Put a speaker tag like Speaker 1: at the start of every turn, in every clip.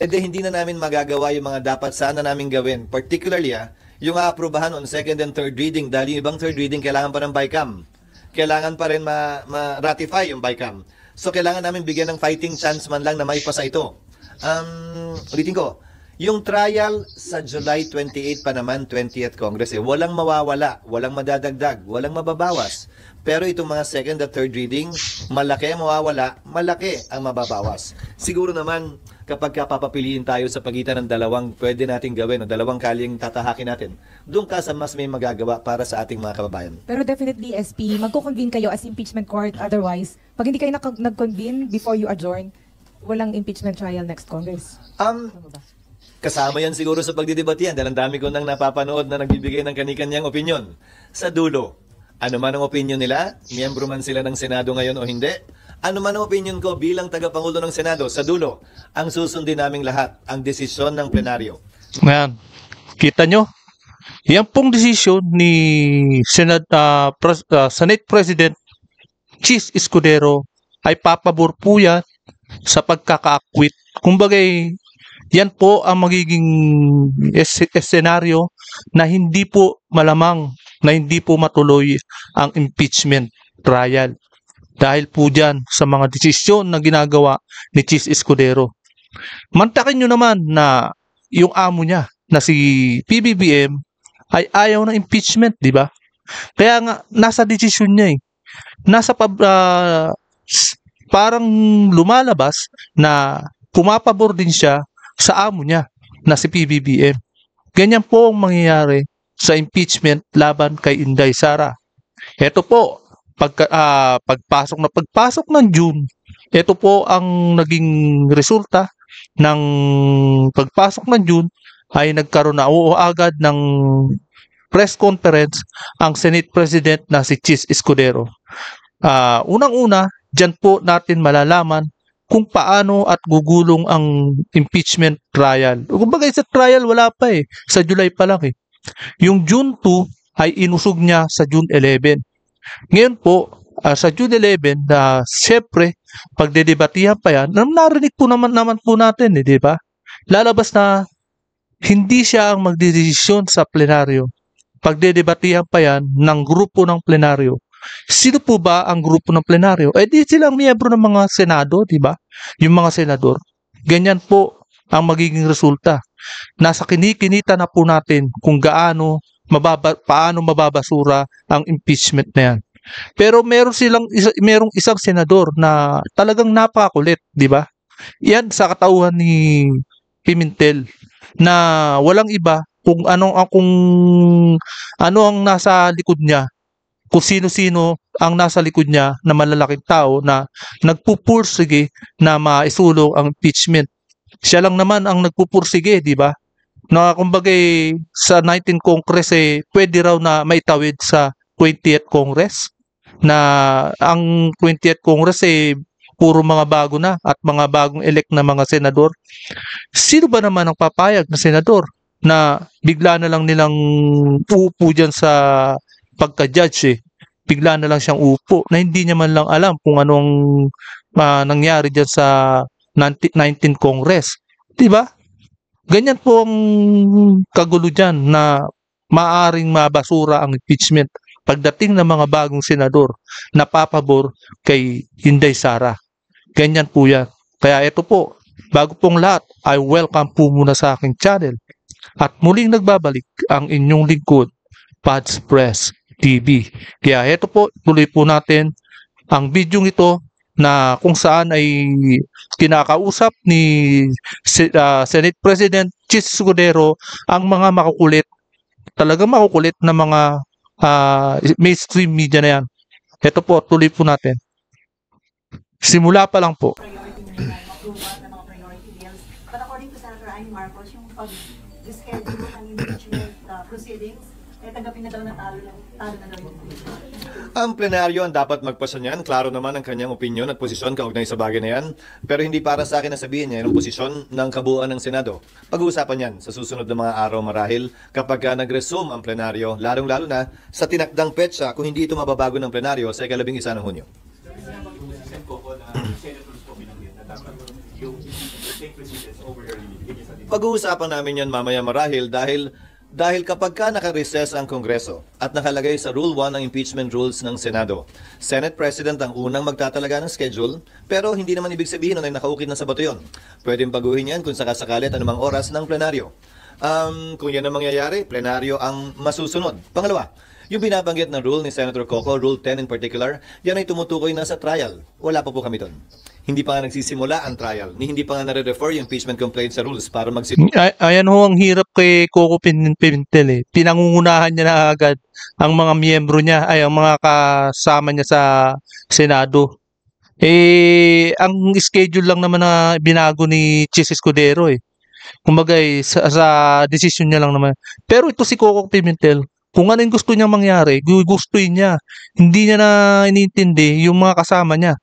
Speaker 1: hindi na namin magagawa yung mga dapat sana namin gawin. Particularly, yung aaprubahan on second and third reading, dahil yung ibang third reading kailangan pa ng BICAM. Kailangan pa rin ma-ratify yung BICAM. So, kailangan namin bigyan ng fighting chance man lang na maipasa ito. Ulitin ko, yung trial sa July 28 pa naman, 20th Congress, walang mawawala, walang madadagdag, walang mababawas. Pero itong mga second at third reading, malaki ang mawawala, malaki ang mababawas. Siguro naman, kapag papapiliin tayo sa pagitan ng dalawang pwede nating gawin o dalawang kaling tatahakin natin, doon ka sa mas may magagawa para sa ating mga kababayan.
Speaker 2: Pero definitely, SP, magko-convene kayo as impeachment court. Otherwise, pag hindi kayo nag-convene before you adjourn, walang impeachment trial next Congress.
Speaker 1: Kasama yan siguro sa pagdidebate yan dahil ang dami ko nang napapanood na nagbibigay ng kani-kanyang opinyon. Sa dulo, ano man ang opinyon nila, miyembro man sila ng Senado ngayon o hindi, ano man ang opinyon ko bilang tagapangulo ng Senado, sa dulo, ang susundin naming lahat, ang desisyon ng plenaryo.
Speaker 3: Ngayon, kita nyo, yan pong desisyon ni Senate President Chis Escudero ay papabor po yan sa pagkaka-acquit. Kumbaga, yan po ang magiging senaryo na hindi po malamang, na hindi po matuloy ang impeachment trial. Dahil po dyan sa mga desisyon na ginagawa ni Chis Escudero. Mantakin nyo naman na yung amo niya na si PBBM ay ayaw ng impeachment, di ba? Kaya nga, nasa desisyon niya eh. Nasa parang lumalabas na pumapabor din siya sa amo niya na si PBBM. Ganyan po ang mangyayari sa impeachment laban kay Inday Sara. Ito po, pagpasok ng June, ito po ang naging resulta ng pagpasok ng June ay nagkaroon na agad ng press conference ang Senate President na si Chis Escudero. Unang-una, dyan po natin malalaman kung paano at gugulong ang impeachment trial. Kumbaga sa trial wala pa eh. Sa July pa lang eh. Yung June 2 ay inusog niya sa June 11. Ngayon po, sa June 11, siyempre, pagdedebatihan pa yan, narinig po naman po natin eh, di ba? Lalabas na hindi siya ang magdedesisyon sa plenaryo. Pagdedebatihan pa yan ng grupo ng plenaryo. Sino po ba ang grupo ng plenaryo? Di silang miyembro ng mga senado, di ba? Yung mga senador. Ganyan po ang magiging resulta. Nasa kinikinita na po natin kung paano mababasura ang impeachment na yan. Pero merong isang senador na talagang napakakulit, di ba? Yan sa katauhan ni Pimentel na walang iba kung ano ang nasa likod niya. Kung sino-sino ang nasa likod niya na malalaking tao na nagpupursige na maisulong ang impeachment. Siya lang naman ang nagpupursige, di ba? Na kumbaga sa 19th Congress pwede raw na maitawid sa 20th Congress. Na ang 20th Congress puro mga bago na at mga bagong elect na mga senador. Sino ba naman ang papayag na senador na bigla na lang nilang uupo dyan sa pagka-judge bigla na lang siyang upo na hindi niya man lang alam kung anong nangyari dyan sa 19th Congress. Diba? Ganyan po ang kagulo dyan na maaring mabasura ang impeachment pagdating ng mga bagong senador na papabor kay Inday Sara. Ganyan po yan. Kaya ito po, bago pong lahat, I welcome po muna sa aking channel. At muling nagbabalik ang inyong lingkod, Pads Press TV. Kaya ito po, tuloy po natin ang video ito na kung saan ay kinakausap ni Senate President Chis Escudero ang mga makukulit, talagang makukulit na mga mainstream media na yan. Ito po, tuloy po natin. Simula pa lang po.
Speaker 4: But according to Senator Amy Marcos, yung pag-schedule ng impeachment proceedings, tanggapin na daw na talo na daw yung
Speaker 1: Ang plenaryo ang dapat magpasa niyan. Klaro naman ang kanyang opinyon at posisyon kaugnay sa bagay na yan. Pero hindi para sa akin na sabihin niya yung posisyon ng kabuuan ng Senado. Pag-uusapan yan sa susunod na mga araw marahil kapag nag-resume ang plenaryo, lalong-lalo na sa tinakdang petsa kung hindi ito mababago ng plenaryo sa ika-11 ng Hunyo.
Speaker 5: Senators po binanggit na dapat yung take precedence over
Speaker 1: Pag-uusapan namin yan mamaya marahil dahil kapag ka naka-recess ang Kongreso at nakalagay sa Rule 1 ang impeachment rules ng Senado, Senate President ang unang magtatalaga ng schedule, pero hindi naman ibig sabihin na nakaukit na sa bato yun. Pwedeng baguhin yan kung sakasakali at anumang oras ng plenaryo. Kung yan ang mangyayari, plenaryo ang masusunod. Pangalawa, yung binabanggit na rule ni Senator Coco, Rule 10 in particular, yan ay tumutukoy na sa trial. Wala pa po kami doon. Hindi pa nga nagsisimula ang trial. Hindi pa nga nare-refer yung impeachment complaint sa rules para magsimula.
Speaker 3: Ayan ho ang hirap kay Coco Pimentel eh. Pinangungunahan niya na agad ang mga miyembro niya, ay ang mga kasama niya sa Senado. Ang schedule lang naman na binago ni Chis Escudero eh. Kumbaga sa decision niya lang naman. Pero ito si Coco Pimentel, kung ano yung gusto niyang mangyari, gustuin niya. Hindi niya na iniintindi yung mga kasama niya.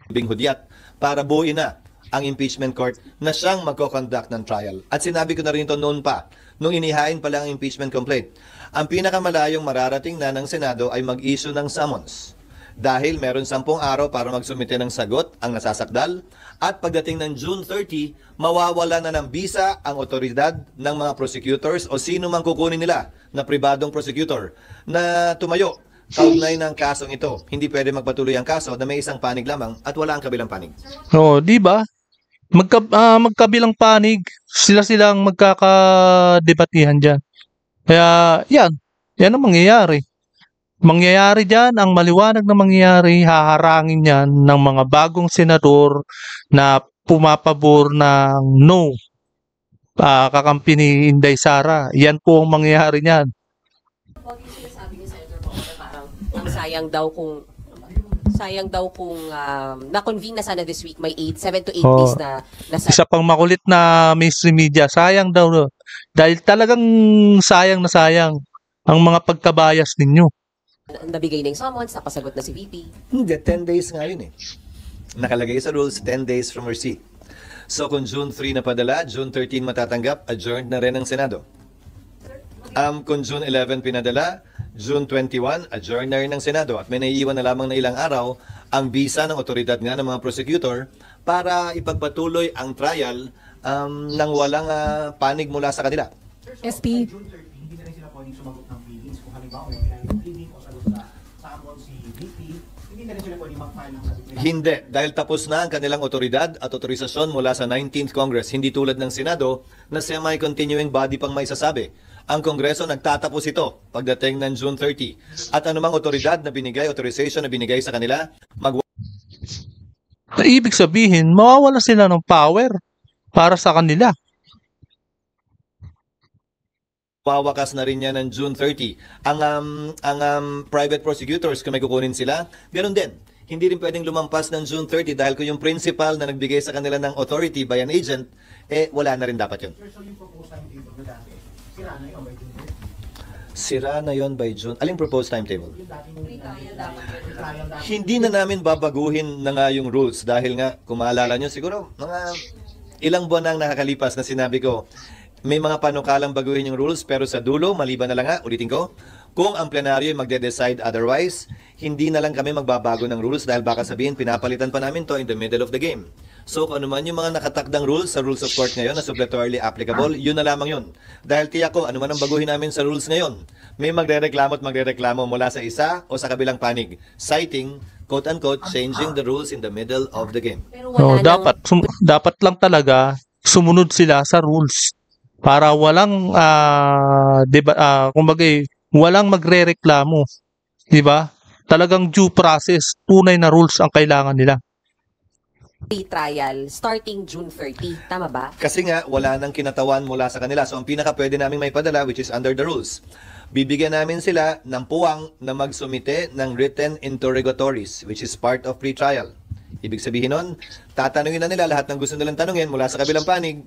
Speaker 1: Hudyat para buuin na ang impeachment court na siyang magko-conduct ng trial. At sinabi ko na rin ito noon pa, nung inihain pa lang ang impeachment complaint. Ang pinakamalayong mararating na ng Senado ay mag-issue ng summons. Dahil meron 10 araw para magsumite ng sagot ang nasasakdal at pagdating ng June 30, mawawala na ng bisa ang otoridad ng mga prosecutors o sino mang kukunin nila na pribadong prosecutor na tumayo kaugnay ng kasong ito. Hindi pwede magpatuloy ang kaso na may isang panig lamang at wala ang kabilang panig.
Speaker 3: Oo, di ba? Magkabilang panig, sila-silang magkakadebatihan dyan. Kaya, yan ang mangyayari. Mangyayari dyan, ang maliwanag na mangyayari, haharangin yan ng mga bagong senador na pumapabor ng no. Kakampi ni Inday Sara. Yan po ang mangyayari niyan.
Speaker 5: Pag yung sinasabi ni Senator Paul na parang ang sayang daw kung na-convene na sana this week, may 7 to 8 days na nasa
Speaker 3: Isa pang makulit na mainstream media, sayang daw. Dahil talagang sayang na sayang ang mga pagkabayas ninyo.
Speaker 5: nabigay na yung summons, napasagot na si VP.
Speaker 1: Hindi, 10 days nga yun eh. Nakalagay sa rules, 10 days from receipt. So kung June 3 na padala, June 13 matatanggap, adjourned na rin ang Senado. Kung June 11 pinadala, June 21, adjourned na rin ang Senado. At may naiiwan na lamang na ilang araw ang bisa ng otoridad nga ng mga prosecutor para ipagpatuloy ang trial nang walang panig mula sa kanila.
Speaker 2: SP.
Speaker 6: June 30, hindi na rin sila pwedeng sumagot ng pleadings. Kung halimbawa may pinayang pleading o sagot sa amon si VP, hindi na rin sila pwedeng mag-file ng sagot nila.
Speaker 1: Hindi, dahil tapos na ang kanilang otoridad at otorisasyon mula sa 19th Congress. Hindi tulad ng Senado na semi-continuing body pang may sasabi. Ang Kongreso nagtatapos ito pagdating ng June 30. At anumang otoridad na binigay, authorization na binigay sa kanila,
Speaker 3: Ibig sabihin, mawawala sila ng power para sa kanila.
Speaker 1: wawakas na rin yan ng June 30. Ang private prosecutors, kung may kukunin sila, ganun din. Hindi rin pwedeng lumampas ng June 30 dahil kung yung principal na nagbigay sa kanila ng authority by an agent, wala na rin dapat yun.
Speaker 6: So yung proposed timetable na dati, sira na yun by June 30.
Speaker 1: Sira na yon by June. Aling proposed timetable?
Speaker 6: Yung dati nung trial dati.
Speaker 1: Hindi na namin babaguhin na nga yung rules dahil nga, kung maalala nyo, siguro mga ilang buwan nang nakakalipas na sinabi ko, may mga panukalang baguhin yung rules pero sa dulo, maliban na lang nga, ulitin ko, kung ang plenaryo ay magde-decide otherwise, hindi na lang kami magbabago ng rules dahil baka sabihin, pinapalitan pa namin to in the middle of the game. So kung ano man yung mga nakatakdang rules sa rules of court ngayon na suppletorily applicable, yun na lamang yun. Dahil tiyak ko, ano man ang baguhin namin sa rules ngayon, may magre-reklamo at magre-reklamo mula sa isa o sa kabilang panig, citing, quote-unquote, changing the rules in the middle of the game.
Speaker 5: Pero wala
Speaker 3: Dapat lang talaga sumunod sila sa rules para walang kumbaga walang magrereklamo, 'di ba? Talagang due process, tunay na rules ang kailangan nila.
Speaker 5: trial starting June 30. Tama ba?
Speaker 1: Kasi nga, wala nang kinatawan mula sa kanila. So, ang pinaka pwede namin may padala, which is under the rules, bibigyan namin sila ng puwang na magsumite ng written interrogatories, which is part of pre-trial. Ibig sabihin nun, tatanungin na nila lahat ng gusto nilang tanungin mula sa kabilang panig,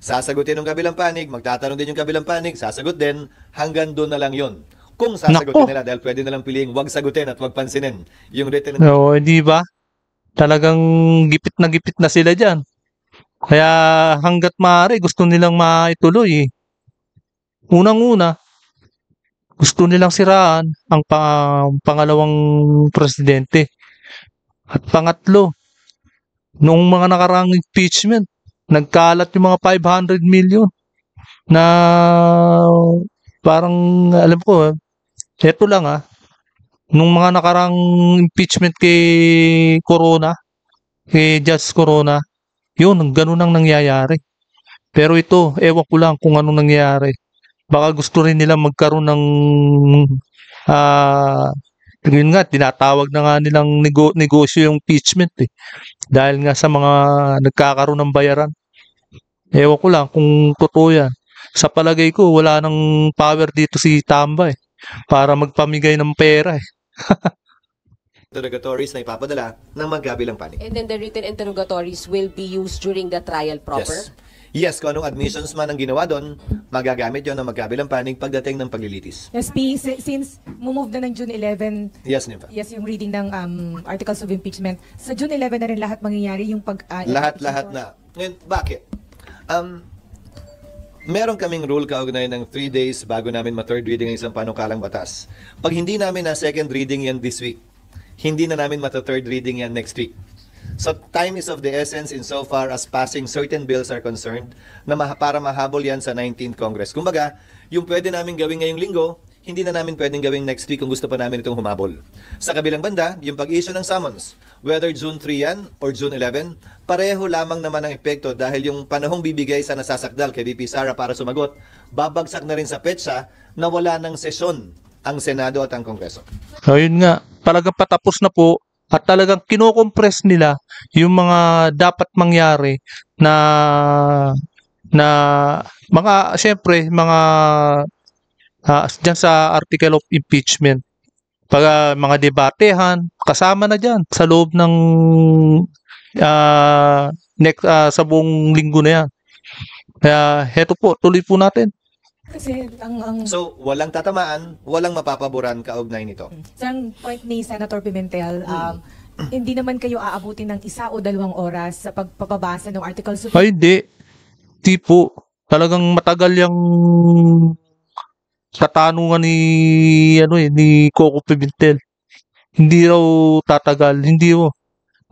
Speaker 1: sasagutin ng kabilang panig, magtatanong din yung kabilang panig, sasagot din, hanggang doon na lang yun. Kung sasagutin nila, dahil pwede na lang piliing wag sagutin at wag pansinin yung written
Speaker 3: Oo, di ba? Talagang gipit na sila diyan. Kaya hangga't maaari gusto nilang maituloy. Unang-una, gusto nilang siraan ang pangalawang presidente. At pangatlo, noong mga nakaraang impeachment, nagkalat yung mga 500 million na parang alam ko, eto lang nung mga nakarang impeachment kay Judge Corona, yun, ganun ang nangyayari. Pero ito, ewan ko lang kung anong nangyayari. Baka gusto rin nila magkaroon ng yun nga, tinatawag na nga nilang negosyo yung impeachment dahil nga sa mga nagkakaroon ng bayaran. Ewan ko lang kung totoo yan. Sa palagay ko, wala nang power dito si Tamba para magpamigay ng pera
Speaker 1: Interrogatories na ipapadala ng magkabilang panig.
Speaker 5: And then the written interrogatories will be used during the trial proper?
Speaker 1: Yes, kung anong admissions man ang ginawa doon, magagamit yon ng magkabilang panig pagdating ng paglilitis.
Speaker 2: SP, since move na ng June 11,
Speaker 1: Yes, Nympha.
Speaker 2: yes, yung reading ng articles of impeachment, sa June 11 na rin lahat mangyayari yung
Speaker 1: Lahat-lahat na. Ngayon, bakit? Meron kaming rule kaugnay ng 3 days bago namin ma-third reading ang isang panukalang batas. Pag hindi namin na second reading yan this week, hindi na namin mata-third reading yan next week. So time is of the essence insofar as passing certain bills are concerned na para mahabol yan sa 19th Congress. Kumbaga, yung pwede namin gawin ngayong linggo, hindi na namin pwedeng gawin next week kung gusto pa namin itong humabol. Sa kabilang banda, yung pag-issue ng summons, whether June 3 yan or June 11, pareho lamang naman ang epekto dahil yung panahong bibigay sa nasasakdal kay VP Sara para sumagot, babagsak na rin sa petsa na wala ng sesyon ang Senado at ang Kongreso.
Speaker 3: Ayun nga, talagang patapos na po at talagang kinokompress nila yung mga dapat mangyari na mga, syempre, mga dyan sa article of impeachment. Pag mga debatehan, kasama na dyan sa loob ng sa buong linggo na yan. Kaya heto po, tuloy po natin.
Speaker 2: Kasi
Speaker 1: So, walang tatamaan, walang mapapaboran kaugnay nito.
Speaker 2: sa point ni Senator Pimentel, hindi naman kayo aabutin ng 1 o 2 oras sa pagpapabasa ng articles of
Speaker 3: Ay, hindi. Di po. Talagang matagal yung katanungan ni Coco Pimentel. Hindi raw tatagal. Hindi po.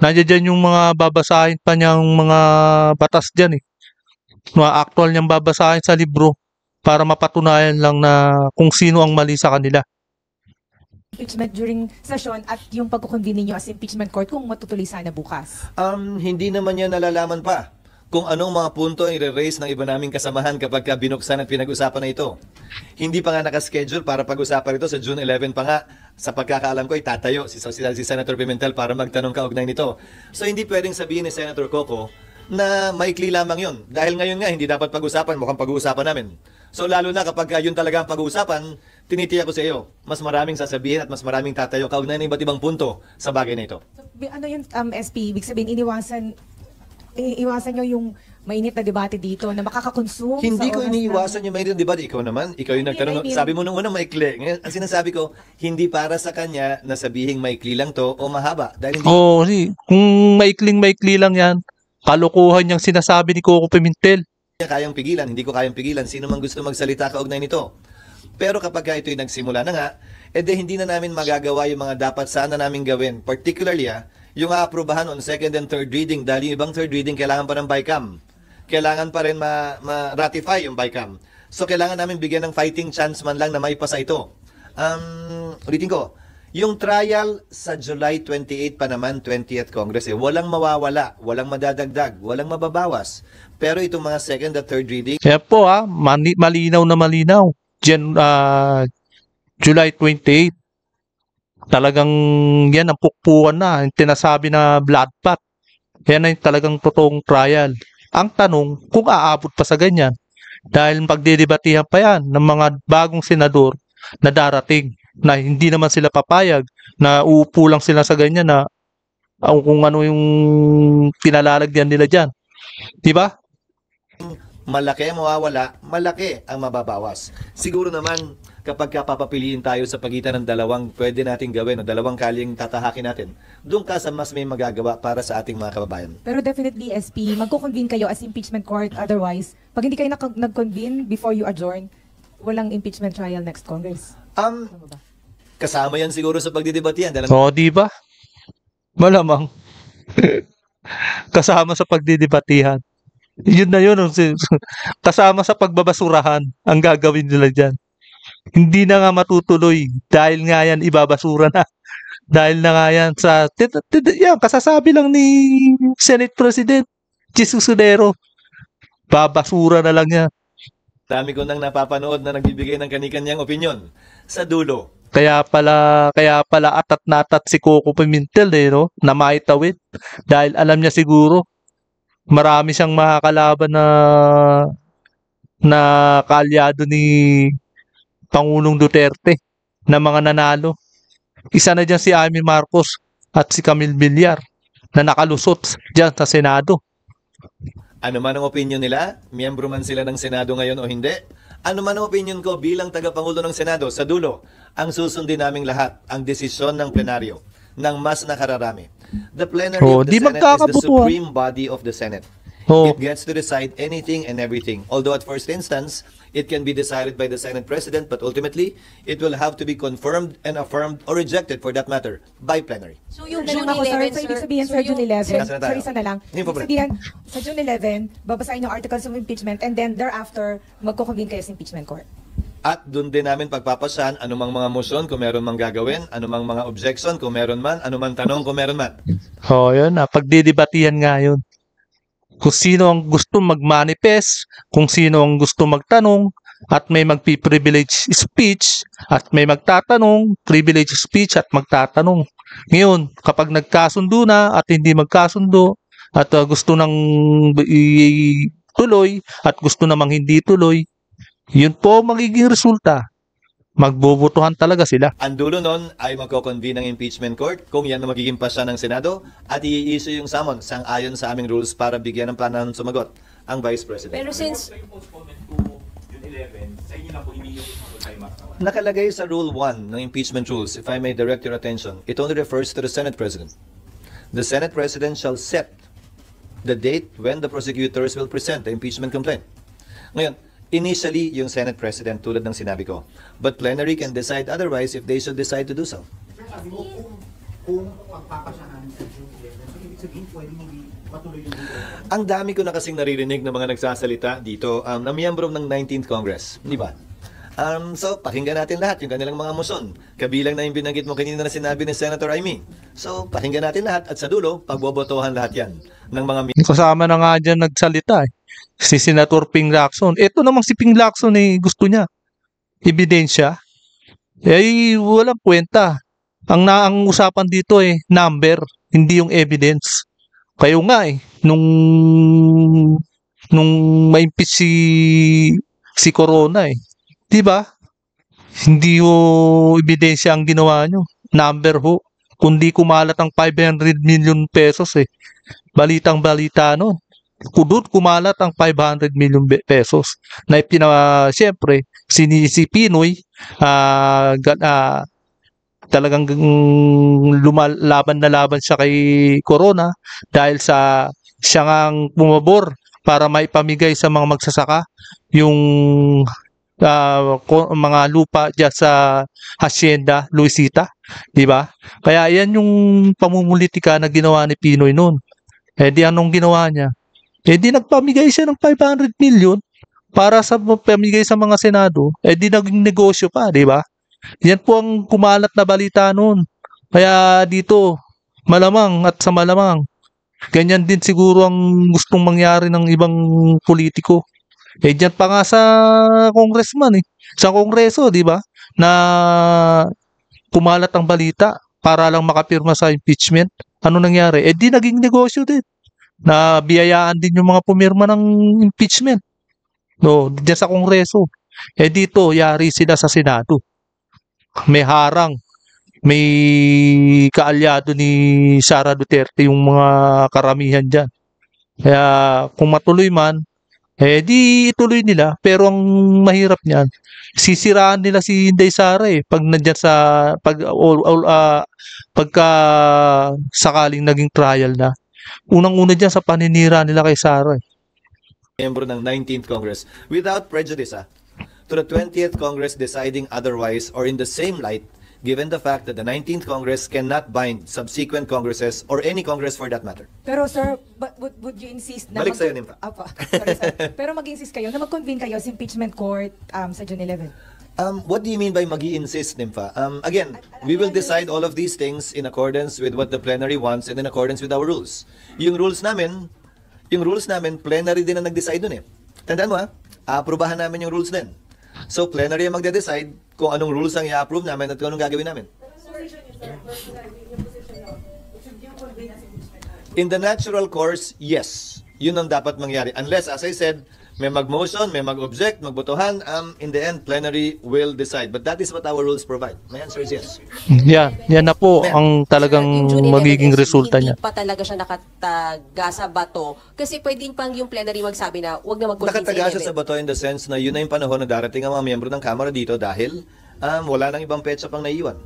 Speaker 3: Nandiyan dyan yung mga babasahin pa niyang mga batas dyan Mga actual niyang babasahin sa libro para mapatunayan lang na kung sino ang mali sa kanila.
Speaker 2: impeachment during session at yung pagkukonvene ninyo as impeachment court kung matutuloy sana bukas?
Speaker 1: Hindi naman yan nalalaman pa kung anong mga punto ang i-raise ng iba naming kasamahan kapag binuksan at pinag-usapan na ito. Hindi pa nga nakaschedule para pag-usapan ito sa June 11 pa nga. Sa pagkakaalam ko, itatayo si Senator Pimentel para magtanong kaugnay nito. So hindi pwedeng sabihin ni Senator Coco na maikli lamang yun. Dahil ngayon nga, hindi dapat pag-usapan, mukhang pag-uusapan namin. So lalo na kapag yun talaga ang pag-uusapan, tinitiyak ko sa iyo, mas maraming sasabihin at mas maraming tatayo kaugnay ng iba't ibang punto sa bagay na ito.
Speaker 2: So, ano yun, SP, ibig sabihin, iwasan nyo yung mainit na debate dito na makakakonsume
Speaker 1: Hindi
Speaker 2: sa
Speaker 1: ko
Speaker 2: oras
Speaker 1: iniiwasan yung mainit na debate. Ikaw naman, ikaw yung nagtanong.
Speaker 2: I mean,
Speaker 1: Sabi mo nung una maikli. Ngayon, ang sinasabi ko, hindi para sa kanya na sabihing maikli lang to o mahaba. Dahil hindi
Speaker 3: Oo, kung maikling-maikli lang yan, kalokohan yung sinasabi ni Coco Pimentel.
Speaker 1: niya kayang pigilan, hindi ko kayang pigilan. Sino man gusto magsalita kaugnay nito. Pero kapag ito'y nagsimula na nga, hindi na namin magagawa yung mga dapat sana namin gawin. Particularly, yung aaprubahan on second and third reading. Dahil yung ibang third reading, kailangan pa ng BICAM. Kailangan pa rin ma-ratify yung BICAM. So, kailangan namin bigyan ng fighting chance man lang na maipasa ito. Ulitin ko, yung trial sa July 28 pa naman, 20th Congress, walang mawawala, walang madadagdag, walang mababawas. Pero itong mga second at third reading,
Speaker 3: Kaya po malinaw na malinaw. July 28. Talagang yan ang pukpuan na. Yung tinasabi na bloodbath. Yan ay talagang totoong trial. Ang tanong, kung aabot pa sa ganyan. Dahil pagdidebatihan pa yan ng mga bagong senador na darating na hindi naman sila papayag na uupo lang sila sa ganyan na kung ano yung pinalalagyan nila dyan. Diba?
Speaker 1: malaki ang mawawala, malaki ang mababawas. Siguro naman, kapag papapiliin tayo sa pagitan ng dalawang pwede nating gawin o dalawang kaling tatahakin natin, doon ka sa mas may magagawa para sa ating mga kababayan.
Speaker 2: Pero definitely, SP, magko-convene kayo as impeachment court. Otherwise, pag hindi kayo nag-convene before you adjourn, walang impeachment trial next Congress.
Speaker 1: Kasama yan siguro sa pagdidebatihan.
Speaker 3: Oo, di ba? Malamang. Kasama sa pagdidebatihan. Yun na yun. Kasama sa pagbabasurahan ang gagawin nila dyan. Hindi na nga matutuloy dahil nga yan ibabasura na. Dahil na nga yan sa yan, kasasabi lang ni Senate President Jesus Sudero. Babasura na lang yan.
Speaker 1: Dami ko nang napapanood na nagbibigay ng kani-kanyang opinion. Sa dulo,
Speaker 3: Kaya pala atat na atat si Coco Pimentel no, na maitawid dahil alam niya siguro marami siyang makakalaban na kaalyado ni Pangulong Duterte na mga nanalo. Isa na diyan si Amy Marcos at si Camille Villar na nakalusot diyan sa Senado.
Speaker 1: ano man ang opinion nila, miyembro man sila ng Senado ngayon o hindi, ano man ang opinion ko bilang tagapangulo ng Senado, sa dulo, ang susundin naming lahat, ang desisyon ng plenaryo, ng mas nakararami. The plenary of the
Speaker 3: Di
Speaker 1: Senate is the
Speaker 3: magkakabutuhan.
Speaker 1: supreme body of the Senate.
Speaker 3: Oh,
Speaker 1: It gets to decide anything and everything. Although at first instance, it can be decided by the Senate President, but ultimately, it will have to be confirmed and affirmed or rejected for that matter by plenary.
Speaker 5: So yung
Speaker 2: Tanong
Speaker 5: June
Speaker 2: ako, sir,
Speaker 5: 11,
Speaker 2: so ibig
Speaker 5: sir,
Speaker 2: sabihin
Speaker 5: so
Speaker 2: sa June
Speaker 5: yung-
Speaker 2: 11,
Speaker 1: Sige,
Speaker 2: sorry, isa na lang.
Speaker 1: Hindi po,
Speaker 2: Ibig sabihin, sa June 11, babasahin yung articles of impeachment and then thereafter, magkukonvene kayo sa impeachment court.
Speaker 1: At doon din namin pagpapasahan anumang mga motion kung meron mang gagawin, anumang mga objection kung meron man, anumang tanong kung meron man.
Speaker 3: yun na. Pagdidibatihan nga yun. Kung sino ang gusto mag-manifest, kung sino ang gusto magtanong, at may magpi-privilege speech, at may magtatanong, privilege speech at magtatanong. Ngayon, kapag nagkasundo na at hindi magkasundo, at gusto nang tuloy, at gusto namang hindi tuloy, yun po ang magiging resulta. Magbobotohan talaga sila.
Speaker 1: Ang dulo nun ay magko-convene ng impeachment court kung yan ang magiging pasya ng Senado at i-issue yung summon sang-ayon sa aming rules para bigyan ng panahon sumagot ang Vice President.
Speaker 5: Pero since
Speaker 6: Yung postponement to June 11, sa inyo na po immediately time after.
Speaker 1: Nakalagay sa Rule 1 ng impeachment rules, if I may direct your attention, it only refers to the Senate President. The Senate President shall set the date when the prosecutors will present the impeachment complaint. Ngayon, initially, yung Senate President tulad ng sinabi ko, but plenary can decide otherwise if they should decide to do so.
Speaker 6: Sir, sabi mo, kung pagpapasahan sa June 11, so ibig sabihin pwede hindi matuloy yung dito.
Speaker 1: Ang dami ko na kasing naririnig ng mga nagsasalita dito na miyembro ng 19th Congress, di ba? So, pakinggan natin lahat yung kanilang mga moson. Kabilang na yung binanggit mo kanina na sinabi ni Senator Amy. So, pakinggan natin lahat at sa dulo, pagbobotohan lahat yan ng mga
Speaker 3: Kasama na nga dyan nagsalita si Senator Ping Lacson. Ito namang si Ping Lacson gusto niya ebidensya. Walang kwenta. Ang usapan dito number, hindi yung evidence. Kayo nga nung ma-impeach si Corona 'di ba? Hindi ho ebidensya ang ginawa nyo. Number ho. Kundi kumalat ang 500 million pesos Balitang-balita no. Kudut kumalat ang 500 million pesos na siyempre si Pinoy talagang laban siya kay Corona dahil siya ngang pumabor para maipamigay sa mga magsasaka yung mga lupa diyan sa Hacienda Luisita, di ba? Kaya yan yung pamumulitika na ginawa ni Pinoy noon. Di anong ginawa niya? Di nagpamigay siya ng 500 million para sa pamigay sa mga Senado. Di naging negosyo pa, di ba? Yan po ang kumalat na balita noon. Kaya dito, malamang at sa malamang, ganyan din siguro ang gustong mangyari ng ibang politiko. Diyan pa nga sa congressman sa kongreso, di ba? Na kumalat ang balita para lang makapirma sa impeachment. Ano nangyari? Di naging negosyo din. Na biyayaan din yung mga pumirma ng impeachment. No, diyan sa kongreso. Dito, yari sila sa Senado. May harang. May kaalyado ni Sara Duterte yung mga karamihan dyan. Kaya kung matuloy man, di ituloy nila. Pero ang mahirap niyan, sisiraan nila si Inday Sara pag nandiyan sa pagka sakaling naging trial na. Unang-una diyan sa paninira nila kay Sara.
Speaker 1: Miyembro ng 19th Congress without prejudice to the 20th Congress deciding otherwise or in the same light, given the fact that the 19th Congress cannot bind subsequent Congresses or any Congress for that matter.
Speaker 2: Pero sir, but would you insist na
Speaker 1: Balik sa'yo, Nympha.
Speaker 2: Apa, sorry, sir. Pero mag-insist kayo na mag-convene kayo sa impeachment court sa June 11?
Speaker 1: What do you mean by magi-insist, Nympha? Again, we will decide all of these things in accordance with what the plenary wants and in accordance with our rules. Yung rules namin, plenary din ang nag-decide dun eh. Tandaan mo aprobahan namin yung rules din. So, plenary ang magde-decide kung anong rules ang i-approve namin at kung anong gagawin namin. In the natural course, yes. Yun ang dapat mangyari. Unless, as I said, may mag-motion, may mag-object, magbotohan, in the end, plenary will decide. But that is what our rules provide. My answer is yes.
Speaker 3: Yan na po ang talagang
Speaker 5: Yung June 11
Speaker 3: magiging
Speaker 5: is
Speaker 3: resulta niya.
Speaker 5: Hindi pa talaga siya nakataga sa bato. Kasi pwedeng pang yung plenary magsabi na huwag na mag-convene
Speaker 1: Nakataga siya sa
Speaker 5: 11.
Speaker 1: bato in the sense na yun na yung panahon na darating ang mga miyembro ng Kamara dito dahil wala nang ibang petsa pang naiwan.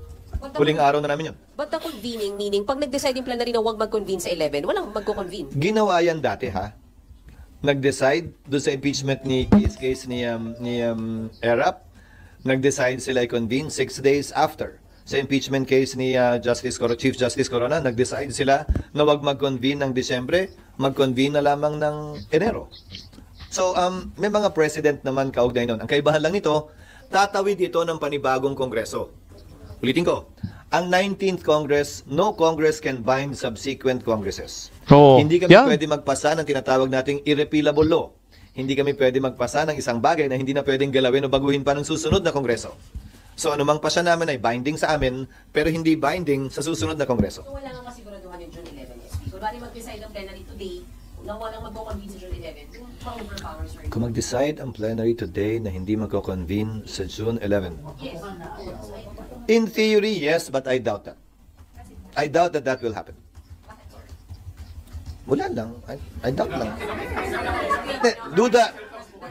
Speaker 1: Huling araw na namin yun.
Speaker 5: But the convening, meaning, pag nag-decide yung plenary na huwag mag-convene sa 11, walang magko-convene.
Speaker 1: Ginawa yan dati nag-decide doon sa impeachment ni case ni Erap. Nag-decide sila i-convene 6 days after. Sa impeachment case ni Chief Justice Corona, nag-decide sila na wag mag-convene ng Disyembre, mag-convene na lamang ng Enero. So, may mga president naman kaugnay nun. Ang kaibahan lang nito, tatawid ito ng panibagong kongreso. Ulitin ko, ang 19th Congress, no Congress can bind subsequent Congresses.
Speaker 3: Oo.
Speaker 1: Hindi kami
Speaker 3: Yan.
Speaker 1: pwede magpasa ng tinatawag nating irrepealable law. Hindi kami pwede magpasa ng isang bagay na hindi na pwedeng galawin o baguhin pa ng susunod na Kongreso. So anumang pasya namin ay binding sa amin, pero hindi binding sa susunod na Kongreso.
Speaker 5: So wala nga masiguraduhan yung June 11 SP. Kung bali mag-decide ang plenary today, na walang magko-convene sa June 11, yung overpowers are
Speaker 1: Kung mag-decide ang plenary today na hindi magko-convene sa June 11.
Speaker 5: yes.
Speaker 1: In theory, yes, but I doubt that. I doubt that will happen. Wala lang. I doubt lang.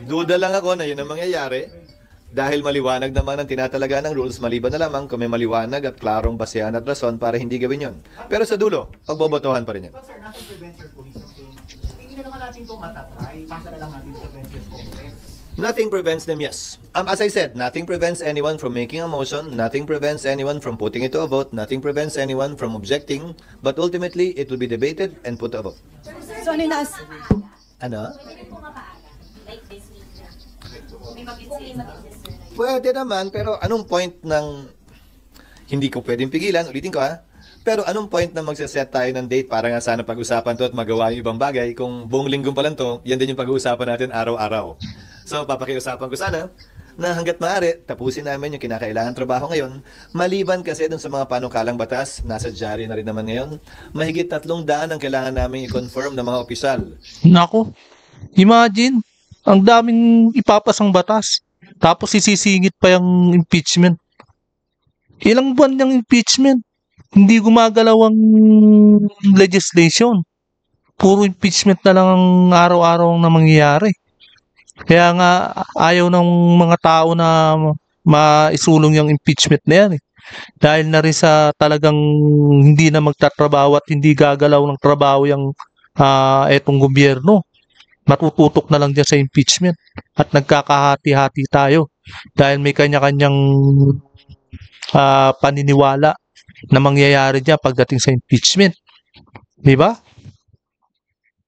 Speaker 1: Duda lang ako na yun ang mangyayari dahil maliwanag naman ang tinatalaga ng rules, maliban na lamang kung may maliwanag at klarong basehan at rason para hindi gawin yun. Pero sa dulo, pagbobotohan pa rin yan.
Speaker 6: But sir, nothing prevents your police from saying, hindi na naman natin itong matatry, pasa na lang natin sa 20th Congress.
Speaker 1: Nothing prevents them, yes. As I said, nothing prevents anyone from making a motion, nothing prevents anyone from putting it to a vote, nothing prevents anyone from objecting, but ultimately, it will be debated and put to a vote.
Speaker 2: So ano yung
Speaker 1: Ano? Pwede naman, pero anong point ng hindi ko pwedeng pigilan, ulitin ko pero anong point na magsaset tayo ng date para nga sana pag-usapan to at magawa yung ibang bagay kung buong linggo pa lang to, yan din yung pag-uusapan natin araw-araw. So, papakiusapan ko sana na hanggat maaari, tapusin namin yung kinakailangan trabaho ngayon. Maliban kasi dun sa mga panukalang batas, nasa diary na rin naman ngayon, mahigit 300 ang kailangan namin i-confirm ng mga opisyal.
Speaker 3: Nako, imagine, ang daming ipapasang batas. Tapos isisingit pa yung impeachment. Ilang buwan yung impeachment? Hindi gumagalaw ang legislation. Puro impeachment na lang ang araw-araw na mangyayari. Kaya nga ayaw ng mga tao na maisulong yung impeachment na yan. Dahil na rin sa talagang hindi na magtatrabaho at hindi gagalaw ng trabaho yung etong gobyerno. Matututok na lang dyan sa impeachment. At nagkakahati-hati tayo. Dahil may kanya-kanyang paniniwala na mangyayari dyan pagdating sa impeachment. Di ba?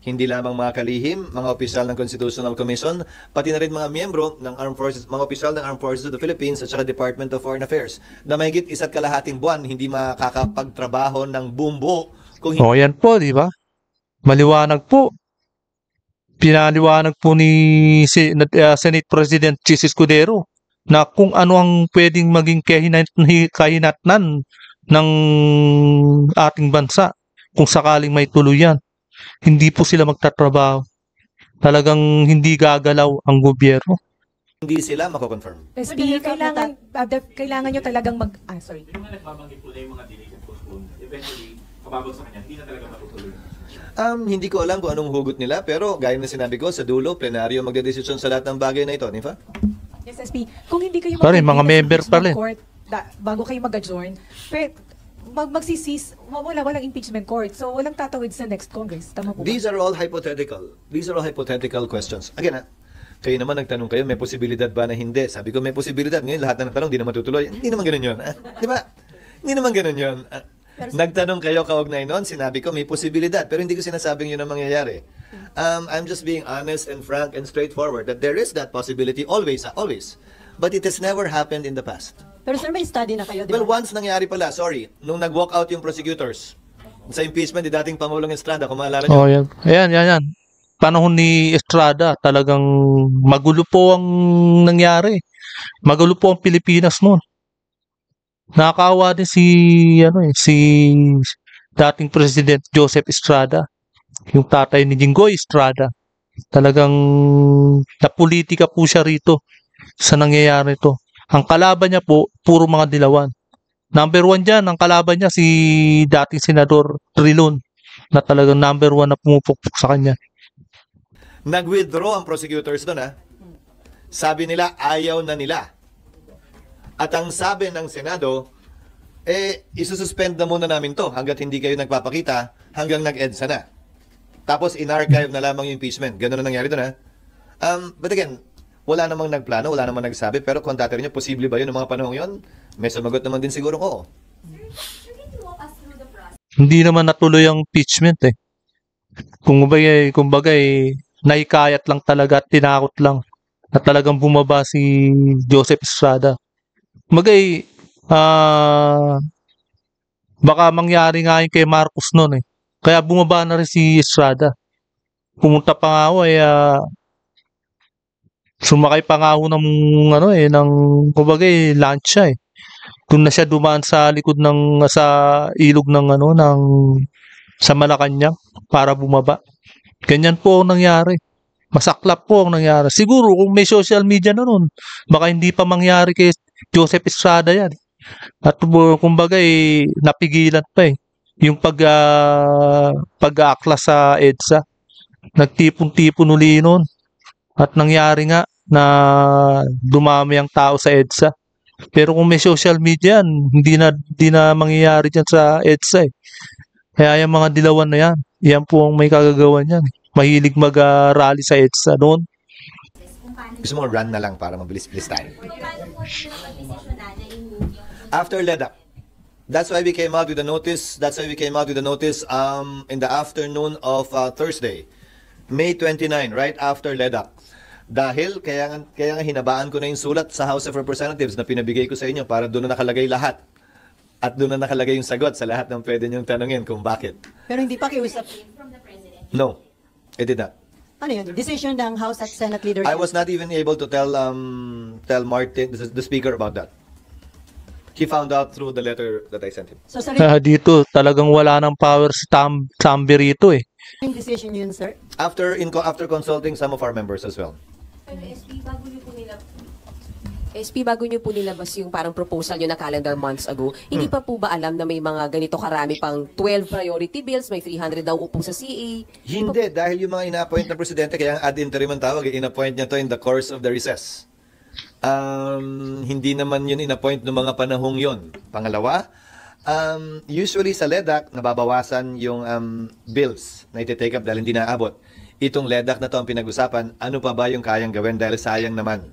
Speaker 1: Hindi lamang mga kalihim, mga opisyal ng Constitutional Commission, pati na rin mga miyembro ng Armed Forces, mga opisyal ng Armed Forces of the Philippines at saka Department of Foreign Affairs na mahigit 1.5 buwan hindi makakapagtrabaho ng bumbo kung hindi
Speaker 3: O yan po, di ba? Maliwanag po. Pinaliwanag po ni Senate President Chis Escudero na kung ano ang pwedeng maging kahinatnan ng ating bansa kung sakaling may tuloy yan. Hindi po sila magtatrabaho. Talagang hindi gagalaw ang gobyerno.
Speaker 1: hindi sila mako-confirm.
Speaker 2: SP, kailangan nyo talagang sorry.
Speaker 7: Yung mga nagbabanggit po na yung mga delay and postpone, eventually, kababagsak niya, hindi na talaga matutuloy.
Speaker 1: Hindi ko alam kung anong hugot nila, pero gaya na sinabi ko, sa dulo, plenaryo magdedesisyon sa lahat ng bagay na ito, Nifa?
Speaker 2: Yes, SP. Kung hindi kayo
Speaker 3: Sorry, mga
Speaker 2: mag-convene
Speaker 3: member
Speaker 2: sa
Speaker 3: pa rin.
Speaker 2: court, bago kayo mag-adjourn, magsisis, walang impeachment court. So, walang tatawid sa next Congress. Tama po ba?
Speaker 1: These are all hypothetical. These are all hypothetical questions. Again, kayo naman nagtanong kayo, may posibilidad ba na hindi? Sabi ko, may posibilidad. Ngayon, lahat na nagtanong, hindi na matutuloy. Hindi naman ganun yun. Di ba? Hindi naman ganun yun. Nagtanong kayo kaugnay noon, sinabi ko may posibilidad, pero hindi ko sinasabing yun ang mangyayari. I'm just being honest and frank and straightforward that there is that possibility always. But it has never happened in the past.
Speaker 4: Pero sir, may study na kayo, di ba?
Speaker 1: Well, once nangyari pala, nung nag-walk out yung prosecutors sa impeachment ni dating Pangulong Estrada, kung maalala nyo.
Speaker 3: Oh, yan. Ayan. Panahon ni Estrada, talagang magulo po ang nangyari. Magulo po ang Pilipinas noon. Nakakaawa din si dating President Joseph Estrada, yung tatay ni Jinggoy Estrada. Talagang napolitika po siya rito sa nangyayari ito. Ang kalaban niya po, puro mga dilawan. Number 1 dyan, ang kalaban niya si dating Senador Trilon, na talagang number 1 na pumupukpok sa kanya.
Speaker 1: Nag-withdraw ang prosecutors doon, ha? Sabi nila, ayaw na nila. At ang sabi ng Senado, isususpend na muna namin to hanggat hindi kayo nagpapakita hanggang nag-EDSA na. Tapos in-archive na lamang yung impeachment. Ganun na nangyari doon, ha? But again, wala namang nagplano, wala namang nagsabi, pero kung tatanungin niyo, posible ba yun ng mga panahong yun? May sumagot naman din siguro oo.
Speaker 3: Hindi naman natuloy ang impeachment eh. Kumbaga, naikayat lang talaga at tinakot lang na talagang bumaba si Joseph Estrada. Baka mangyari nga yun kay Marcos noon eh. Kaya bumaba na rin si Estrada. Pumunta pa nga ako sumakay pa nga ako ng lancha eh. Doon na siya dumaan sa likod sa ilog sa Malacanang para bumaba. Ganyan po ang nangyari. Masaklap po ang nangyari. Siguro kung may social media na nun, baka hindi pa mangyari kay Joseph Estrada yan. At kumbaga napigilan pa eh. Yung pag-aaklas sa EDSA. Nagtipon-tipon uli nun. At nangyari nga na dumami ang tao sa EDSA. Pero kung may social media yan, hindi na mangyayari dyan sa EDSA eh. Kaya yung mga dilawan na yan, yan po ang may kagagawan yan. Mahilig mag-rally sa EDSA noon.
Speaker 1: Gusto mo run na lang para mabilis-bilis tayo. After LEDAC, that's why we came out with the notice. In the afternoon of Thursday, May 29, right after LEDAC. Dahil kaya nga hinabaan ko na yung sulat sa House of Representatives na pinabigay ko sa inyo para doon na nakalagay lahat. At doon na nakalagay yung sagot sa lahat ng pwede niyong tanungin kung bakit.
Speaker 4: Pero hindi pa kiusap.
Speaker 1: No, it did not.
Speaker 4: Ano yun? Decision ng House at Senate leadership?
Speaker 1: I was not even able to tell Martin, the speaker, about that. He found out through the letter that I sent him.
Speaker 4: So,
Speaker 3: Dito, talagang wala ng power sa Tambi rito eh.
Speaker 4: yung decision yun, sir?
Speaker 1: After consulting some of our members as well.
Speaker 5: Pero SP, bago nyo po nilabas yung parang proposal nyo na calendar months ago, hindi pa po ba alam na may mga ganito karami pang 12 priority bills, may 300 daw upo sa CA?
Speaker 1: Hindi, dahil yung mga ina-appoint ng presidente, kaya ang ad interim ang tawag, in-appoint niya to in the course of the recess. Hindi naman yun in-appoint ng mga panahong yun. Pangalawa, usually sa LEDAC, nababawasan yung bills na iti-take up dahil hindi naabot. Itong LEDAC na to ang pinag-usapan, ano pa ba yung kayang gawin dahil sayang naman.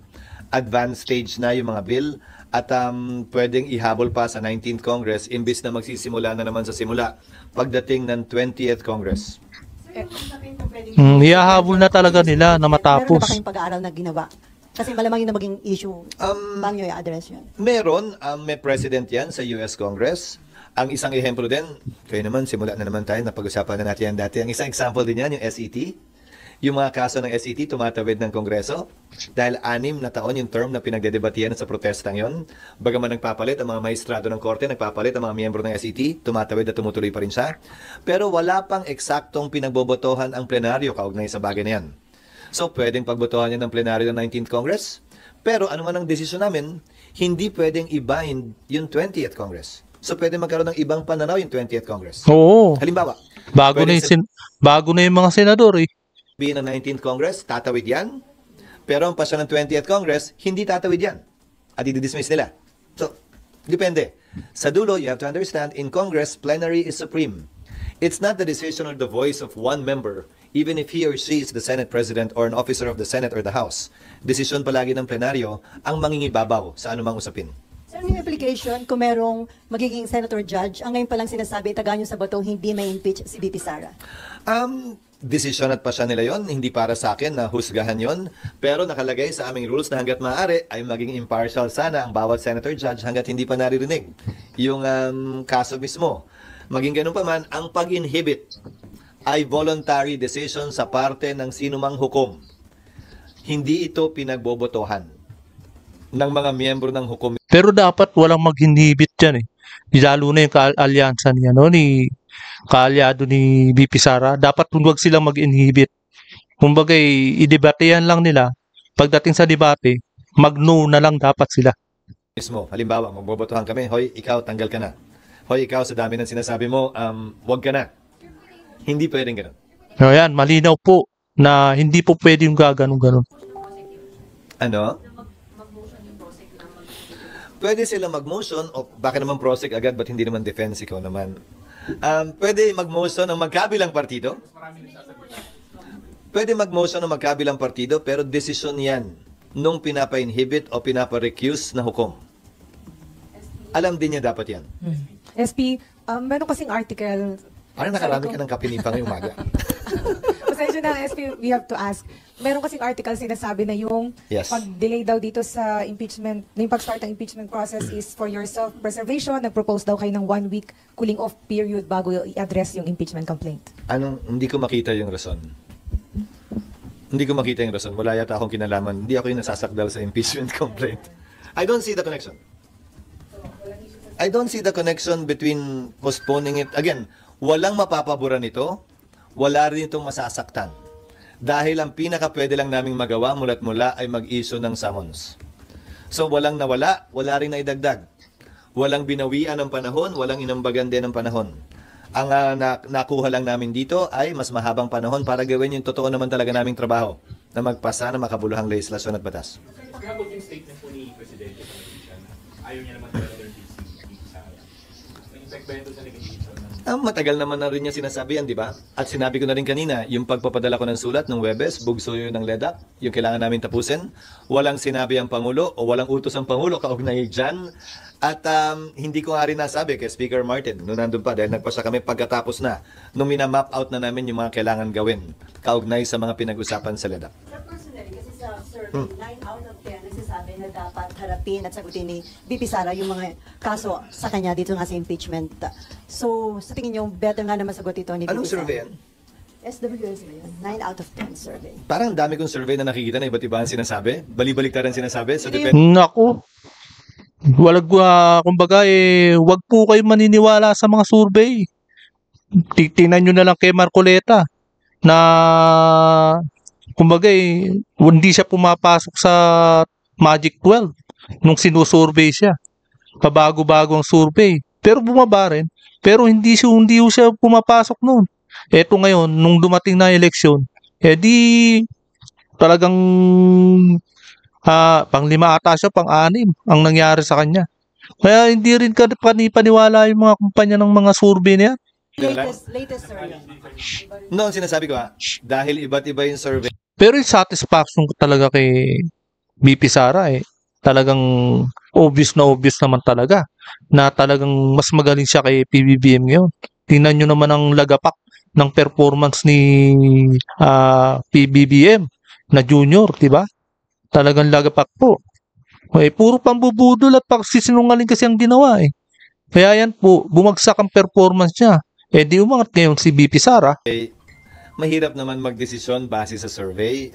Speaker 1: Advanced stage na yung mga bill at pwedeng ihabol pa sa 19th Congress imbis na magsisimula na naman sa simula pagdating ng 20th Congress.
Speaker 3: Ihahabol na talaga nila na matapos.
Speaker 4: Meron na ba kayong pag-aaral na ginawa? Kasi malamang yun na maging issue. Paano nyo i-address yun?
Speaker 1: Meron, may president yan sa US Congress. Ang isang ehemplo din, kayo naman, simula na naman tayo, napag-usapan na natin yan dati. Ang isang example din yan, yung SET. Yung mga kaso ng SET tumatawid ng Kongreso dahil 6 na taon yung term na pinagdedebatihan sa protestang yon. Bagaman nagpapalit ang mga maestrado ng korte, nagpapalit ang mga miyembro ng SET, tumatawid at tumutuloy pa rin siya. Pero wala pang eksaktong pinagbobotohan ang plenaryo kaugnay sa bagay na yan. So pwedeng pagbotohan yan ng plenaryo ng 19th Congress. Pero ano man ang desisyon namin, hindi pwedeng i-bind yung 20th Congress. So pwede magkaroon ng ibang pananaw yung 20th Congress.
Speaker 3: Oo.
Speaker 1: Halimbawa,
Speaker 3: Bago na yung mga senador eh.
Speaker 1: ng 19th Congress, tatawid yan. Pero ang pasya ng 20th Congress, hindi tatawid yan. At i-dismiss nila. So, depende. Sa dulo, you have to understand, in Congress, plenary is supreme. It's not the decision or the voice of one member, even if he or she is the Senate President or an officer of the Senate or the House. Desisyon palagi ng plenaryo ang mangingibabaw sa anumang usapin.
Speaker 5: Sir,
Speaker 4: Yung application, kung merong magiging senator judge, ang ngayon palang sinasabi, tagaan nyo sa botong hindi may impeach si BP Sara.
Speaker 1: Desisyon at pasya nila yon, hindi para sa akin na husgahan yon, pero nakalagay sa aming rules na hanggat maaari ay maging impartial sana ang bawat senator judge hanggat hindi pa naririnig yung kaso mismo. Maging ganun pa man, ang pag-inhibit ay voluntary decision sa parte ng sinumang hukom. Hindi ito pinagbobotohan ng mga miyembro ng hukom.
Speaker 3: Pero dapat walang mag-inhibit dyan eh. Lalo na yung kaalyansa niya, no? Kaalyado ni BP Sara, dapat huwag silang mag-inhibit. Kumbaga, i-debatehan lang nila. Pagdating sa debate, mag-no na lang dapat sila.
Speaker 1: Mismo, halimbawa, magbobotohan kami, hoy, ikaw, tanggal ka na. Hoy, ikaw, sa dami ng sinasabi mo, wag ka na. Hindi pwedeng ganun.
Speaker 3: So, yan, malinaw po na hindi po pwede yung gaganon-ganon.
Speaker 1: Ano? Pwede sila mag-motion, o baka naman prosec agad, ba't hindi naman defense, ikaw naman. Pwede mag-motion ng magkabilang partido. Pwede mag-motion ng magkabilang partido, pero desisyon yan nung pinapa-inhibit o pinapa-recuse na hukom. Alam din niya dapat yan.
Speaker 2: SP, meron kasing article.
Speaker 1: Parang nakarami ka ng kapinipa ngayong umaga.
Speaker 2: Pasensya na, SP, we have to ask. Meron kasing article sinasabi na yung
Speaker 1: Yes.
Speaker 2: pag-delay daw dito sa impeachment, yung pag-start ng impeachment process is for your self-preservation. Nag-propose daw kayo ng 1 week cooling off period bago i-address yung impeachment complaint.
Speaker 1: Hindi ko makita yung rason. Hindi ko makita yung rason. Wala yata akong kinalaman. Hindi ako yung nasasakdal sa impeachment complaint. I don't see the connection. I don't see the connection between postponing it. Again, walang mapapabura nito. Wala rin itong masasaktan. Dahil ang pinaka-pwede lang naming magawa mula't mula ay mag-issue ng summons. So walang nawala, wala rin naidagdag. Walang binawian ng panahon, walang inambagan din ng panahon. Ang nakuha lang namin dito ay mas mahabang panahon para gawin yung totoo naman talaga naming trabaho na magpasa ng makabuluhang legislasyon at batas.
Speaker 7: Pagkabot yung statement po ni Presidente Pangilinan, ayaw niya naman talaga ng DC sa na-impact ba ito sa negotiation?
Speaker 1: Matagal naman na rin niya sinasabi yan, di ba? At sinabi ko na rin kanina, yung pagpapadala ko ng sulat ng Webes, bugso yun ng LEDA, yung kailangan namin tapusin. Walang sinabi ang Pangulo o walang utos ang Pangulo kaugnay dyan. At hindi ko nga rin nasabi kay Speaker Martin, noon nandun pa, dahil nagpasa kami pagkatapos na, nung minamap out na namin yung mga kailangan gawin, kaugnay sa mga pinag-usapan sa LEDA.
Speaker 4: Personally, kasi sa survey, 9 out of 10 nagsasabi na dapat harapin at sagutin ni BP Sara yung mga kaso sa kanya dito nga sa impeachment. So, sa tingin niyo, better nga na masagot ito ni BP Sara?
Speaker 1: Anong survey yan?
Speaker 4: SWS ba yun? 9 out of 10 survey.
Speaker 1: Parang dami kong survey na nakikita na iba't iba ang sinasabi. Bali-baliktaran sinasabi. So, depende.
Speaker 3: Naku. Kumbaga wag po kayo maniniwala sa mga survey. Tingnan nyo na lang kay Marcoleta na kumbaga hindi siya pumapasok sa Magic 12 nung sinusurvey siya. Pabago-bago ang survey. Pero bumaba rin. Pero hindi siya pumapasok noon. Eto ngayon, nung dumating na eleksyon, di talagang pang-5 ata siya, pang-6 ang nangyari sa kanya. Kaya hindi rin paniwala yung mga kumpanya ng mga survey niya.
Speaker 4: Latest survey.
Speaker 1: No, ang sinasabi ko dahil iba't iba yung survey.
Speaker 3: Pero yung satisfaction ko talaga kay BP Sara talagang obvious naman talaga na talagang mas magaling siya kay PBBM ngayon. Tingnan nyo naman ang lagapak ng performance ni PBBM na junior, diba? Talagang lagapak po. Puro pambubudol at pagsisinungaling kasi ang ginawa Kaya yan po, bumagsak ang performance niya. Di umangat ngayon si BP Sara.
Speaker 1: Mahirap naman magdesisyon base sa survey.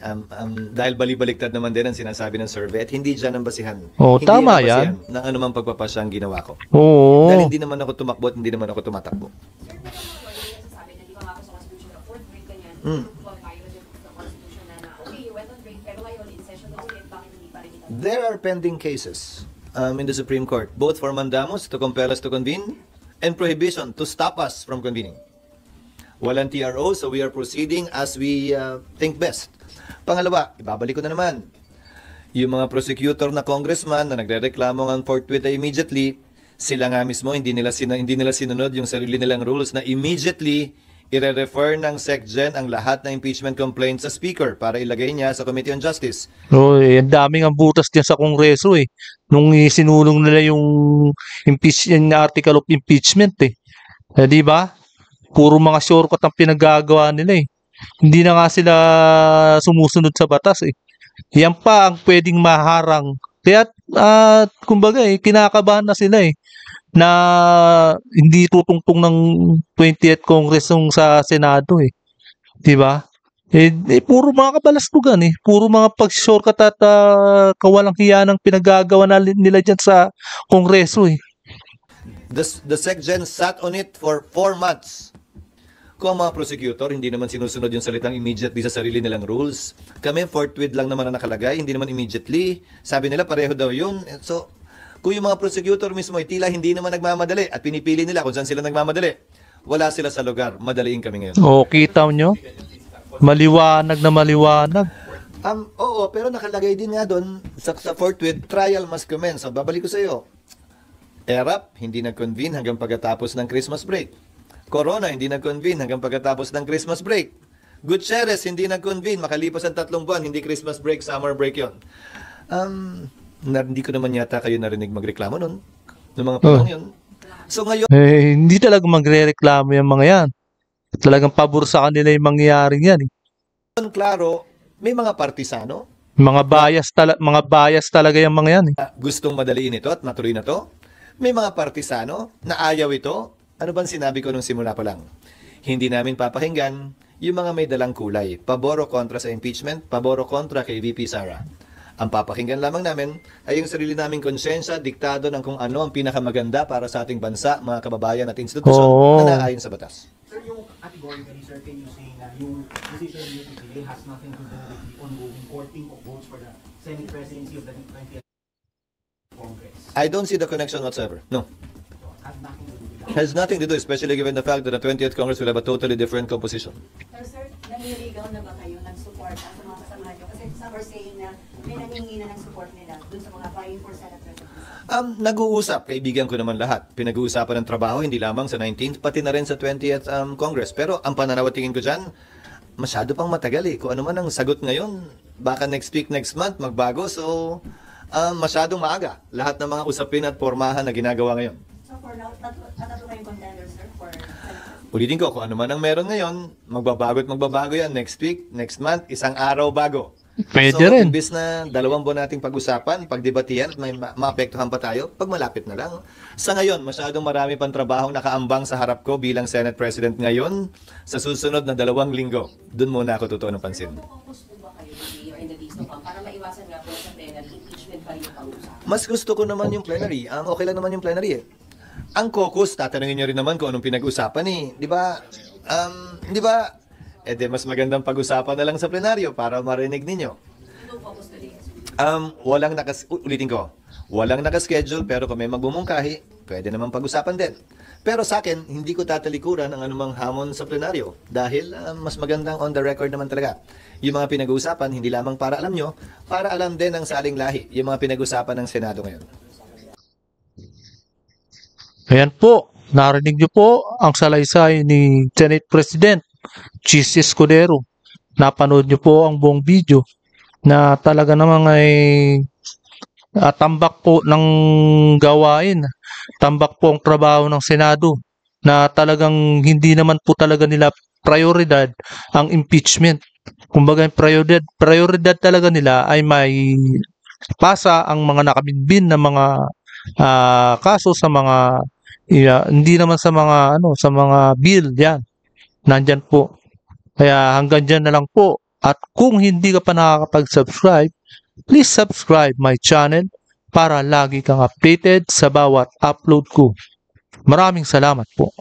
Speaker 1: Dahil bali-baliktad naman din ang sinasabi ng survey at hindi dyan ang basihan.
Speaker 3: Oo,
Speaker 1: hindi
Speaker 3: tama
Speaker 1: yan.
Speaker 3: yan.
Speaker 1: Ng anumang pagpapasya ang ginawa ko.
Speaker 3: Oo.
Speaker 1: Dahil hindi naman ako tumakbo at hindi naman ako tumatakbo. There are pending cases in the Supreme Court, both for mandamus to compel us to convene and prohibition to stop us from convening. Walang TRO, so we are proceeding as we think best. Pangalawa, ibabalik ko na naman, yung mga prosecutor na congressman na nagrereklamo ng forthwith immediately, sila nga mismo hindi nila sinunod yung sarili nilang rules na immediately ire-refer ng SecGen ang lahat ng impeachment complaints sa Speaker para ilagay niya sa Committee on Justice.
Speaker 3: Ang daming ang butas diyan sa Kongreso eh. Nung isinulong nila yung article of impeachment eh. Di ba? Puro mga shortcut ang pinagagawa nila eh. Hindi na nga sila sumusunod sa batas eh. Yan pa ang pwedeng maharang. Kaya kumbaga kinakabahan na sila eh na hindi tutungtong ng 20th Congress yung sa Senado eh. 'Di ba? Puro mga kabalastugan eh. Puro mga pag-shortcut at kawalang hiya ng pinagagawa nila diyan sa Kongreso eh.
Speaker 1: The SecGen sat on it for 4 months. Kung ang mga prosecutor, hindi naman sinusunod yung salitang immediately sa sarili nilang rules. Kami, forthwith lang naman ang nakalagay, hindi naman immediately. Sabi nila, pareho daw yun. So, kung yung mga prosecutor mismo ay tila hindi naman nagmamadali at pinipili nila kung saan sila nagmamadali, wala sila sa lugar. Madaliin kami ngayon.
Speaker 3: Kita nyo? Maliwanag na maliwanag.
Speaker 1: Oo, pero nakalagay din nga doon sa forthwith, trial must commence. So, babalik ko sa iyo. ERAP, hindi nag-convene hanggang pagkatapos ng Christmas break. Corona, hindi nag-convene hanggang pagkatapos ng Christmas break. Gutierrez, hindi nag-convene. Makalipas ang 3 buwan, hindi Christmas break, summer break yon. Hindi ko naman yata kayo narinig magreklamo nun. Noong mga panahon yun. So ngayon,
Speaker 3: Hindi talaga magre-reklamo yung mga yan. Talagang pabor sa kanila yung mangyayaring yan eh.
Speaker 1: klaro, may mga partisano
Speaker 3: Mga bias talaga yung mga yan eh.
Speaker 1: na gustong madaliin ito at matuloy na to. May mga partisano na ayaw ito. Ano bang sinabi ko nung simula pa lang? Hindi namin papakinggan yung mga may dalang kulay. Pabor o kontra sa impeachment, pabor o kontra kay VP Sara. Ang papakinggan lamang namin ay yung sarili naming konsensya, diktado ng kung ano ang pinakamaganda para sa ating bansa, mga kababayan at institusyon na naayon sa batas.
Speaker 6: Sir, yung categorically, sir, can you say na yung decision you today has nothing to do with the ongoing courting of votes for the Senate presidency of the 20th Congress?
Speaker 1: I don't see the connection whatsoever. No.
Speaker 6: So, has nothing to do with that.
Speaker 1: Has nothing to do, especially given the fact that the 20th Congress will have a totally different composition.
Speaker 4: Pero sir, naniligaw na ba kayo ng support sa mga kasamahan nyo? Kasi some are saying na may nangingi na ng support nila dun sa mga vying for Senate presidency.
Speaker 1: Nag-uusap, kaibigan ko naman lahat. Pinag-uusapan ng trabaho, hindi lamang sa 19th, pati na rin sa 20th Congress. Pero ang pananaw at tingin ko dyan, masyado pang matagal eh. Kung ano man ang sagot ngayon, baka next week, next month, magbago. So, masyadong maaga. Lahat ng mga usapin at pormahan na ginagawa ngayon.
Speaker 4: So for now, tatlo kayong contenders, sir, for Senate.
Speaker 1: Ulitin ko, kung ano man ang meron ngayon, magbabago yan next week, next month, isang araw bago.
Speaker 3: Pwede
Speaker 1: So,
Speaker 3: rin.
Speaker 1: imbis na 2 buwan nating pag-usapan, pagdebatihan, at may maapektuhan pa tayo, pag malapit na lang. Sa ngayon, masyadong marami pang trabahong nakaambang sa harap ko bilang Senate President ngayon. Sa susunod na 2 linggo, dun muna ako totoo ng pansin.
Speaker 5: Focus po ba kayo in the days to come para maiwasan nga po sa plenary impeachment pa rin yung pag-usapan?
Speaker 1: Mas gusto ko naman yung plenary. Okay lang naman yung plenary eh. Ang caucus, tatanungin nyo rin naman kung anong pinag-usapan eh. Di ba? Di ba? Mas magandang pag-usapan na lang sa plenaryo para marinig ninyo. Ulitin ko, walang nakaschedule pero kung may magbumungkahi, pwede naman pag-usapan din. Pero sa akin, hindi ko tatalikuran ang anumang hamon sa plenaryo dahil mas magandang on the record naman talaga. Yung mga pinag-uusapan, hindi lamang para alam nyo, para alam din ng saling lahi, yung mga pinag-uusapan ng Senado ngayon.
Speaker 3: Ayan po, narinig niyo po ang salaysay ni Senate President Chis Escudero. Napanood niyo po ang buong video na talaga namang ay tambak po ng gawain, tambak po ang trabaho ng Senado na talagang hindi naman po talaga nila prioridad ang impeachment. Kumbaga prioridad talaga nila ay may pasa ang mga nakabinbin na mga kaso sa mga hindi naman sa mga bill yan. Nandyan po. Kaya hanggang dyan na lang po. At kung hindi ka pa nakakapag-subscribe, please subscribe my channel para lagi kang updated sa bawat upload ko. Maraming salamat po.